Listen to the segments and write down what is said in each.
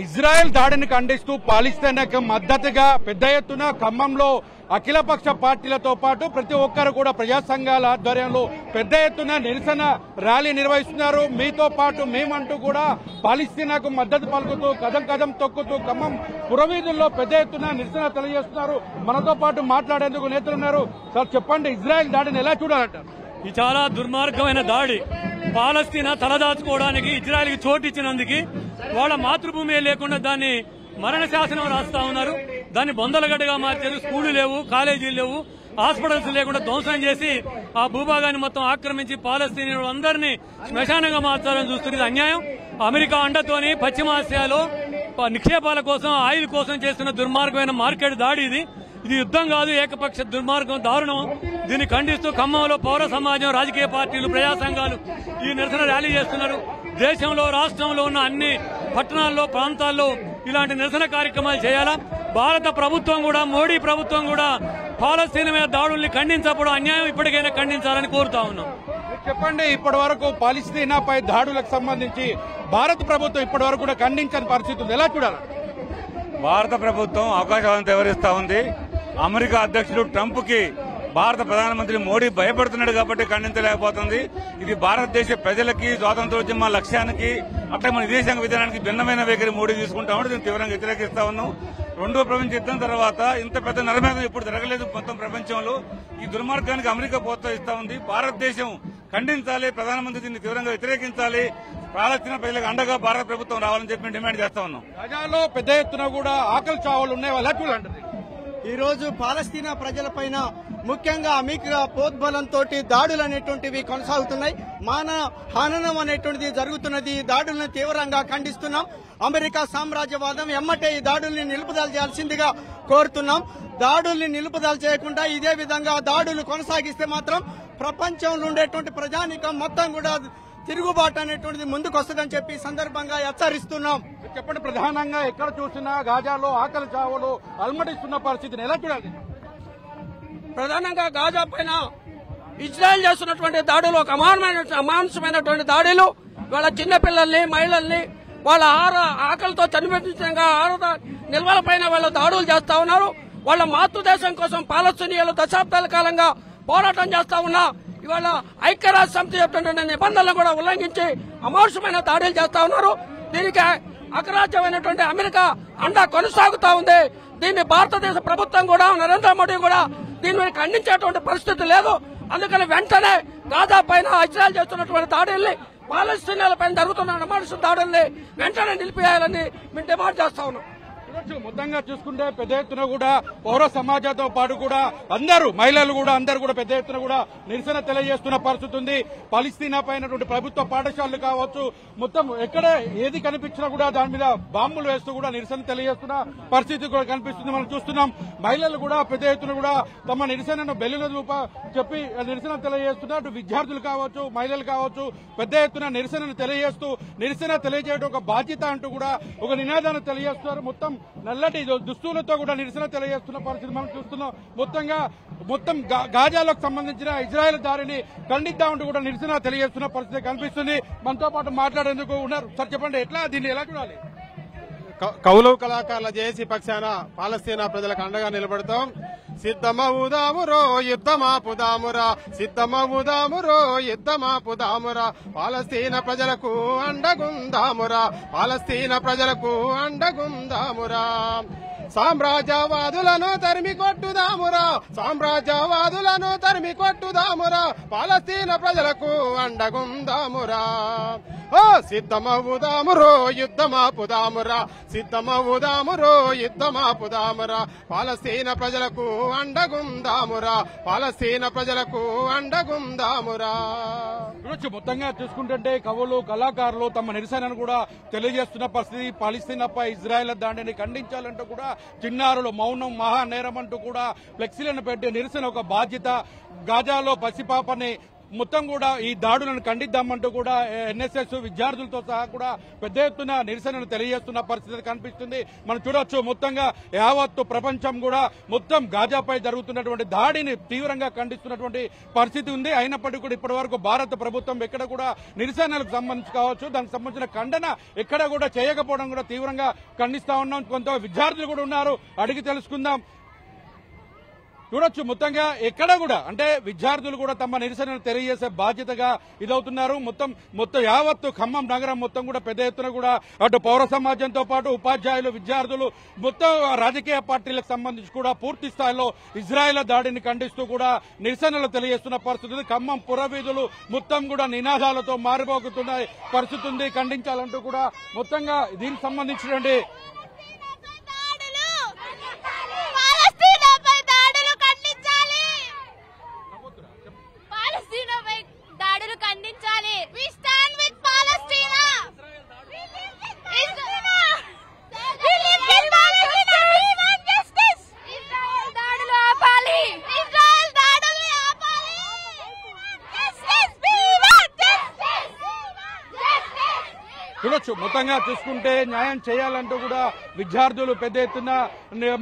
Israel దాడిని ఖండిస్తూ పాలస్తీనాకు మద్దతుగా పెద్ద ఎత్తున ఖమ్మంలో అఖిలపక్ష పార్టీలతో పాటు ప్రతి ఒక్కరు కూడా ప్రజా సంఘాల ఆధ్వర్యంలో పెద్ద ఎత్తున నిరసన ర్యాలీ నిర్వహిస్తున్నారు. మీతో పాటు మేమంటూ కూడా పాలస్తీనాకు మద్దతు పలుకుతూ కదం కదం తొక్కుతూ ఖమ్మం పురవీధుల్లో పెద్ద ఎత్తున నిరసన తెలియజేస్తున్నారు. మనతో పాటు మాట్లాడేందుకు నేతలున్నారు. సార్ చెప్పండి, ఇజ్రాయెల్ దాడిని ఎలా చూడాలంటారు? ఇది చాలా దుర్మార్గమైన దాడి. పాలస్తీనా తలదాచుకోవడానికి ఇజ్రాయెల్కి చోటు ఇచ్చినందుకు వాళ్ళ మాతృభూమి లేకుండా దాన్ని మరణ శాసనం రాస్తా ఉన్నారు. దాన్ని బొందలగడ్డగా మార్చారు. స్కూళ్లు లేవు, కాలేజీలు లేవు, హాస్పిటల్స్ లేకుండా ధ్వంసం చేసి ఆ భూభాగాన్ని మొత్తం ఆక్రమించి పాలస్తీనులందరినీ శ్మశానంగా మార్చాలని చూస్తుంది. ఇది అన్యాయం. అమెరికా అండతోని పశ్చిమాసియాలో నిక్షేపాల కోసం, ఆయిల్ కోసం చేస్తున్న దుర్మార్గమైన మార్కెట్ దాడి ఇది. ఇది యుద్దం కాదు, ఏకపక్ష దుర్మార్గం, దారుణం. దీన్ని ఖండిస్తూ ఖమ్మంలో పౌర సమాజం, రాజకీయ పార్టీలు, ప్రజా సంఘాలు ఈ నిరసన ర్యాలీ చేస్తున్నారు. దేశంలో, రాష్ట్రంలో ఉన్న అన్ని పట్టణాల్లో, ప్రాంతాల్లో ఇలాంటి నిరసన కార్యక్రమాలు చేయాలా. భారత ప్రభుత్వం కూడా, మోడీ ప్రభుత్వం కూడా పాలస్తీనా మీద దాడుల్ని ఖండించప్పుడు అన్యాయం ఇప్పటికైనా ఖండించాలని కోరుతా ఉన్నాం. చెప్పండి, ఇప్పటి వరకు పాలస్తీనాపై దాడులకు సంబంధించి భారత ప్రభుత్వం ఇప్పటి వరకు కూడా ఖండించని పరిస్థితి ఉంది, ఎలా చూడాలి? భారత ప్రభుత్వం అవకాశాలను వివరిస్తా ఉంది. అమెరికా అధ్యక్షుడు ట్రంప్ కి భారత ప్రధానమంత్రి మోడీ భయపడుతున్నాడు కాబట్టి ఖండించలేకపోతుంది. ఇది భారతదేశ ప్రజలకి, స్వాతంత్రోద్యమ లక్ష్యానికి, అట్లా మన విదేశాంగ విధానానికి భిన్నమైన వైఖరి మోడీ తీసుకుంటా ఉంటే దీన్ని తీవ్రంగా వ్యతిరేకిస్తా ఉన్నాం. రెండో ప్రపంచ యుద్దం తర్వాత ఇంత పెద్ద నరమేధం ఎప్పుడు జరగలేదు మొత్తం ప్రపంచంలో. ఈ దుర్మార్గానికి అమెరికా ప్రోత్సహిస్తా ఉంది. భారతదేశం ఖండించాలి, ప్రధానమంత్రి దీన్ని తీవ్రంగా వ్యతిరేకించాలి. పాలస్తీనా ప్రజలకు అండగా భారత ప్రభుత్వం రావాలని చెప్పి డిమాండ్ చేస్తా ఉన్నాం. గజాలో పెద్ద ఎత్తున కూడా ఆకలి చావులు ఉన్నాయి, ఎలా చూడండి? ఈ రోజు పాలస్తీనా ప్రజలపైన ముఖ్యంగా అమెరికా ప్రోద్బలంతో దాడులు అనేటువంటివి కొనసాగుతున్నాయి. హననం అనేటువంటిది జరుగుతున్నది. ఈ దాడులను తీవ్రంగా ఖండిస్తున్నాం. అమెరికా సామ్రాజ్యవాదం ఎమ్మటే ఈ దాడుల్ని నిలుపుదల చేయాల్సిందిగా కోరుతున్నాం. దాడుల్ని నిలుపుదల చేయకుండా ఇదే విధంగా దాడులు కొనసాగిస్తే మాత్రం ప్రపంచంలో ఉండేటువంటి ప్రజానీకం మొత్తం కూడా తిరుగుబాటు అనేటువంటిది ముందుకు వస్తుందని చెప్పి సందర్భంగా హెచ్చరిస్తున్నాం. చెప్పండి, ప్రధానంగా ఎక్కడ చూసినా గాజాలో ఆకలి చావులు అల్మటిస్తున్న పరిస్థితిని ఎలా చూడాలి? ప్రధానంగా గాజా పైన ఇజ్రాయెల్ చేస్తున్నటువంటి దాడులు ఒక అమానుషమైనటువంటి దాడులు. వాళ్ళ చిన్నపిల్లల్ని, మహిళల్ని వాళ్ళ ఆకలితో చనిపోయించగా నిల్వల పైన వాళ్ళ దాడులు చేస్తా ఉన్నారు. వాళ్ళ మాతృదేశం కోసం పాలస్తీనియన్లు దశాబ్దాల కాలంగా పోరాటం చేస్తా ఉన్నా ఇవాళ ఐక్యరాజ్య సమితి చెప్తున్న నిబంధనలను కూడా ఉల్లంఘించి అమానుషమైన దాడులు చేస్తా ఉన్నారు. దీనికి అగ్రరాజ్యమైనటువంటి అమెరికా అండ కొనసాగుతా ఉంది. దీన్ని భారతదేశ ప్రభుత్వం కూడా, నరేంద్ర మోడీ కూడా దీన్ని ఖండించేటువంటి పరిస్థితి లేదు. అందుకని వెంటనే గాజా పైన ఇజ్రాయెల్ చేస్తున్నటువంటి దాడుల్ని, పాలస్తీనాల పైన జరుగుతున్న అమానుష దాడుల్ని వెంటనే నిలిపివేయాలని మేము డిమాండ్ చేస్తా ఉన్నాం. మొత్తంగా చూసుకుంటే పెద్ద ఎత్తున కూడా పౌర సమాజంతో పాటు కూడా అందరూ, మహిళలు కూడా అందరూ కూడా పెద్ద ఎత్తున కూడా నిరసన తెలియజేస్తున్న పరిస్థితి ఉంది. పాలస్తీనా పైన ప్రభుత్వ పాఠశాలలు కావచ్చు, మొత్తం ఎక్కడ ఏది కనిపించినా కూడా దాని మీద బాంబులు వేస్తూ కూడా నిరసన తెలియజేస్తున్న పరిస్థితి కూడా కనిపిస్తుంది. మనం చూస్తున్నాం. మహిళలు కూడా పెద్ద ఎత్తున కూడా తమ నిరసనను బెల్లుల చెప్పి నిరసన తెలియజేస్తున్నారు. విద్యార్థులు కావచ్చు, మహిళలు కావచ్చు, పెద్ద ఎత్తున నిరసనను తెలియజేస్తూ నిరసన తెలియజేయడం ఒక బాధ్యత అంటూ కూడా ఒక నినాదాన్ని తెలియజేస్తున్నారు. మొత్తం నల్లటి దుస్తులతో కూడా నిరసన తెలియజేస్తున్న పరిస్థితి మనం చూస్తున్నాం. మొత్తం గాజాలకు సంబంధించిన ఇజ్రాయెల్ దాడిని ఖండిద్దామంటూ కూడా నిరసన తెలియజేస్తున్న పరిస్థితి కనిపిస్తుంది. మనతో పాటు మాట్లాడేందుకు ఉన్నారు. సార్ చెప్పండి, దీన్ని ఎలా చూడాలి? కౌలు కళాకారుల జేఏసీ పక్షాన పాలస్తీనా ప్రజలకు అండగా నిలబడతాం. సిద్ధమవుదామురో యుద్ధమాపుదామురా, సిద్ధమవుదామురో యుద్ధమాపుదామురా, పాలస్తీనా ప్రజలకు అండగుందామురా, పాలస్తీనా ప్రజలకు అండగుందామురా. సామ్రాజ్యవాదులను తరిమి కొట్టుదామురా, సామ్రాజ్యవాదులను తరిమి కొట్టుదామురా, పాలస్తీనా ప్రజలకు అండగుందామురా. ఓ సిద్ధమవుదామురో యుద్ధమాపుదామురా, సిద్ధమవుదామురో యుద్ధమాపుదామురా, పాలస్తీనా ప్రజలకు అండగుందామురా, పాలస్తీనా ప్రజలకు అండగుందామురా. మొత్తంగా చూసుకుంటుంటే కవులు, కళాకారులు తమ నిరసనను కూడా తెలియజేస్తున్న పరిస్థితి. పాలస్తీనాపై ఇజ్రాయెల్ దాడిని ఖండించాలంటూ కూడా చిన్నారులు మౌనం మహా నేరం అంటూ కూడా ఫ్లెక్సీలను పెట్టి నిరసన ఒక బాధ్యత. గాజాలో పసిపాపని మొత్తం కూడా ఈ దాడులను ఖండిద్దామంటూ కూడా ఎన్ఎస్ఎస్ విద్యార్థులతో సహా కూడా పెద్ద ఎత్తున నిరసనలు తెలియజేస్తున్న పరిస్థితి కనిపిస్తుంది. మనం చూడొచ్చు మొత్తంగా యావత్తు ప్రపంచం కూడా మొత్తం గాజాపై జరుగుతున్నటువంటి దాడిని తీవ్రంగా ఖండిస్తున్నటువంటి పరిస్థితి ఉంది. అయినప్పటికీ కూడా ఇప్పటి వరకు భారత ప్రభుత్వం ఎక్కడ కూడా నిరసనలకు సంబంధించి కావచ్చు, దానికి సంబంధించిన ఖండన ఎక్కడ కూడా చేయకపోవడం కూడా తీవ్రంగా ఖండిస్తా ఉన్నాం. కొంత విద్యార్థులు కూడా ఉన్నారు, అడిగి తెలుసుకుందాం. చూడొచ్చు మొత్తంగా ఎక్కడ కూడా అంటే విద్యార్థులు కూడా తమ నిరసనను తెలియజేసే బాధ్యతగా ఇదవుతున్నారు. మొత్తం యావత్తు ఖమ్మం నగరం మొత్తం కూడా పెద్ద ఎత్తున కూడా అటు పౌర సమాజంతో పాటు ఉపాధ్యాయులు, విద్యార్థులు, మొత్తం రాజకీయ పార్టీలకు సంబంధించి కూడా పూర్తి స్థాయిలో ఇజ్రాయెల్ దాడిని ఖండిస్తూ కూడా నిరసనలు తెలియజేస్తున్న పరిస్థితి. ఖమ్మం పురవీధులు మొత్తం కూడా నినాదాలతో మారిపోతున్న పరిస్థితి ఉంది. ఖండించాలంటూ కూడా మొత్తంగా దీనికి సంబంధించినటువంటి దాడులు ఖండించాలి. We stand with Palestine. Israel దాడులు ఆపాలి. ఇజ్రాయెల్ దాడులు ఆపాలి. చూడొచ్చు మొత్తంగా చూసుకుంటే న్యాయం చేయాలంటూ కూడా విద్యార్థులు పెద్ద ఎత్తున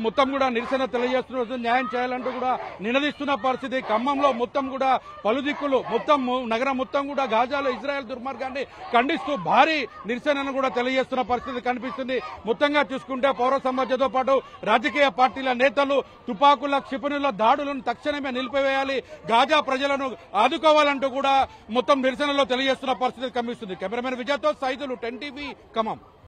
మొత్తం కూడా నిరసన తెలియజేస్తున్న న్యాయం చేయాలంటూ కూడా నినదిస్తున్న పరిస్థితి. ఖమ్మంలో మొత్తం కూడా పలుదిక్కులు మొత్తం నగరం మొత్తం కూడా గాజాలో ఇజ్రాయెల్ దుర్మార్గాన్ని ఖండిస్తూ భారీ నిరసనను కూడా తెలియజేస్తున్న పరిస్థితి కనిపిస్తుంది. మొత్తంగా చూసుకుంటే పౌర సమాజంతో పాటు రాజకీయ పార్టీల నేతలు తుపాకుల, క్షిపణుల దాడులను తక్షణమే నిలిపివేయాలి, గాజా ప్రజలను ఆదుకోవాలంటూ కూడా మొత్తం నిరసనలో తెలియజేస్తున్న పరిస్థితి కనిపిస్తుంది. కెమెరామెన్ విజయ్తో సైదులు 10 TV ఖమ్మం.